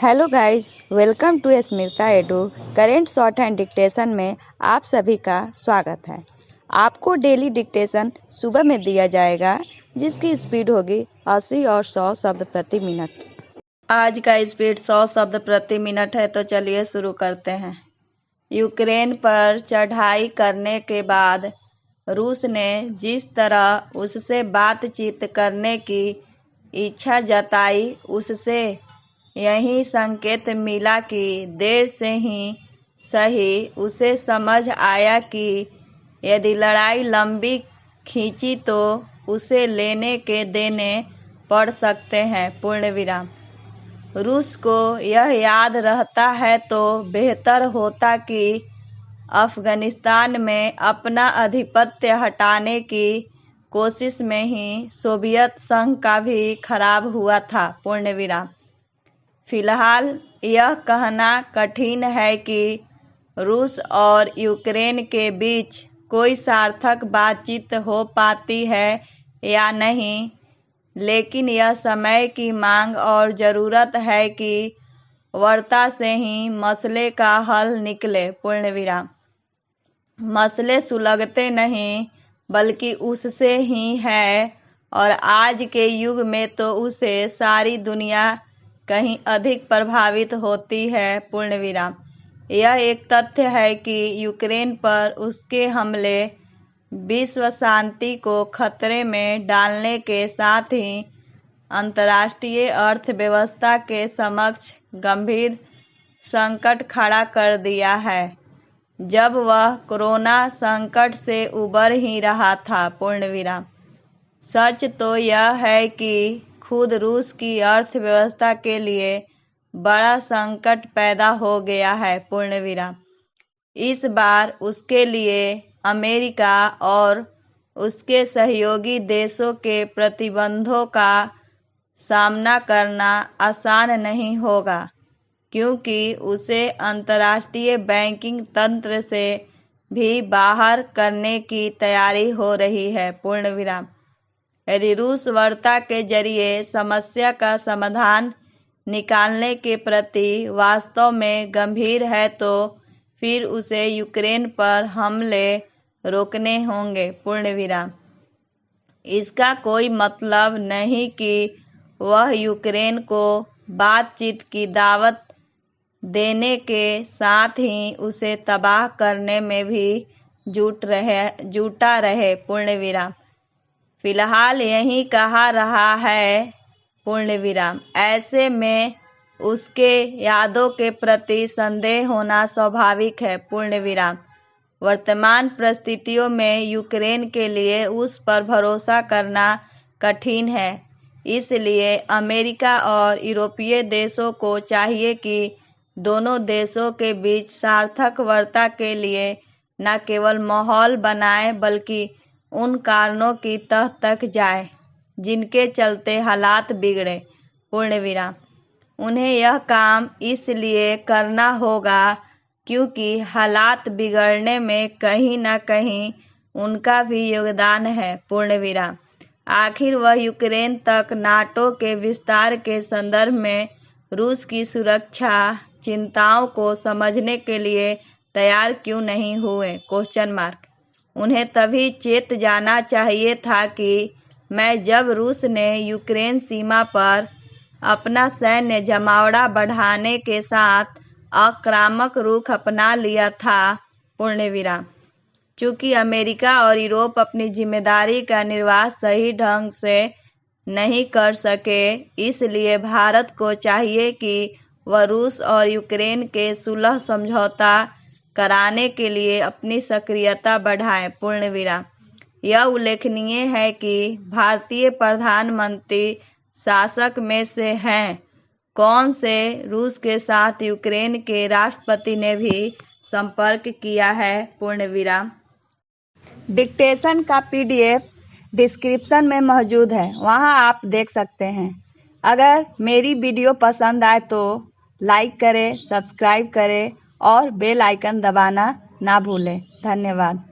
Hello guys, welcome to Smita Edu. Current shorthand dictation में आप सभी का स्वागत है। आपको डेली डिक्टेशन सुबह में दिया जाएगा, जिसकी स्पीड होगी 80 और 100 शब्द प्रति मिनट। आज का स्पीड 100 शब्द प्रति मिनट है, तो चलिए शुरू करते हैं। यूक्रेन पर चढ़ाई करने के बाद रूस ने जिस तरह उससे बातचीत करने की इच्छा जताई, उससे यही संकेत मिला कि देर से ही सही उसे समझ आया कि यदि लड़ाई लंबी खींची तो उसे लेने के देने पड़ सकते हैं। पूर्ण विराम। रूस को यह याद रहता है तो बेहतर होता कि अफगानिस्तान में अपना आधिपत्य हटाने की कोशिश में ही सोवियत संघ का भी खराब हुआ था। पूर्ण विराम। फिलहाल यह कहना कठिन है कि रूस और यूक्रेन के बीच कोई सार्थक बातचीत हो पाती है या नहीं, लेकिन यह समय की मांग और ज़रूरत है कि वार्ता से ही मसले का हल निकले। पूर्ण विराम। मसले सुलगते नहीं, बल्कि उससे ही है, और आज के युग में तो उसे सारी दुनिया कहीं अधिक प्रभावित होती है। पूर्ण विराम। यह एक तथ्य है कि यूक्रेन पर उसके हमले विश्व शांति को खतरे में डालने के साथ ही अंतर्राष्ट्रीय अर्थव्यवस्था के समक्ष गंभीर संकट खड़ा कर दिया है, जब वह कोरोना संकट से उबर ही रहा था। पूर्ण विराम। सच तो यह है कि खुद रूस की अर्थव्यवस्था के लिए बड़ा संकट पैदा हो गया है। पूर्ण विराम। इस बार उसके लिए अमेरिका और उसके सहयोगी देशों के प्रतिबंधों का सामना करना आसान नहीं होगा, क्योंकि उसे अंतर्राष्ट्रीय बैंकिंग तंत्र से भी बाहर करने की तैयारी हो रही है। पूर्ण विराम। यदि रूस वार्ता के जरिए समस्या का समाधान निकालने के प्रति वास्तव में गंभीर है, तो फिर उसे यूक्रेन पर हमले रोकने होंगे। पूर्ण विराम। इसका कोई मतलब नहीं कि वह यूक्रेन को बातचीत की दावत देने के साथ ही उसे तबाह करने में भी जुटा रहे। पूर्ण विराम। फिलहाल यही कहा रहा है। पूर्ण विराम। ऐसे में उसके यादों के प्रति संदेह होना स्वाभाविक है। पूर्ण विराम। वर्तमान परिस्थितियों में यूक्रेन के लिए उस पर भरोसा करना कठिन है, इसलिए अमेरिका और यूरोपीय देशों को चाहिए कि दोनों देशों के बीच सार्थक वार्ता के लिए न केवल माहौल बनाए, बल्कि उन कारणों की तह तक जाए जिनके चलते हालात बिगड़े। पूर्ण विराम। उन्हें यह काम इसलिए करना होगा क्योंकि हालात बिगड़ने में कहीं न कहीं उनका भी योगदान है। पूर्ण विराम। आखिर वह यूक्रेन तक नाटो के विस्तार के संदर्भ में रूस की सुरक्षा चिंताओं को समझने के लिए तैयार क्यों नहीं हुए? उन्हें तभी चेत जाना चाहिए था कि जब रूस ने यूक्रेन सीमा पर अपना सैन्य जमावड़ा बढ़ाने के साथ आक्रामक रुख अपना लिया था। पूर्ण विराम। चूँकि अमेरिका और यूरोप अपनी जिम्मेदारी का निर्वाह सही ढंग से नहीं कर सके, इसलिए भारत को चाहिए कि वह रूस और यूक्रेन के सुलह समझौता कराने के लिए अपनी सक्रियता बढ़ाए। पूर्ण विराम। यह उल्लेखनीय है कि भारतीय प्रधानमंत्री शासक में से हैं कौन से रूस के साथ यूक्रेन के राष्ट्रपति ने भी संपर्क किया है। पूर्ण विराम। डिक्टेशन का PDF डिस्क्रिप्शन में मौजूद है, वहां आप देख सकते हैं। अगर मेरी वीडियो पसंद आए तो लाइक करें, सब्सक्राइब करें और बेल आइकन दबाना ना भूलें। धन्यवाद।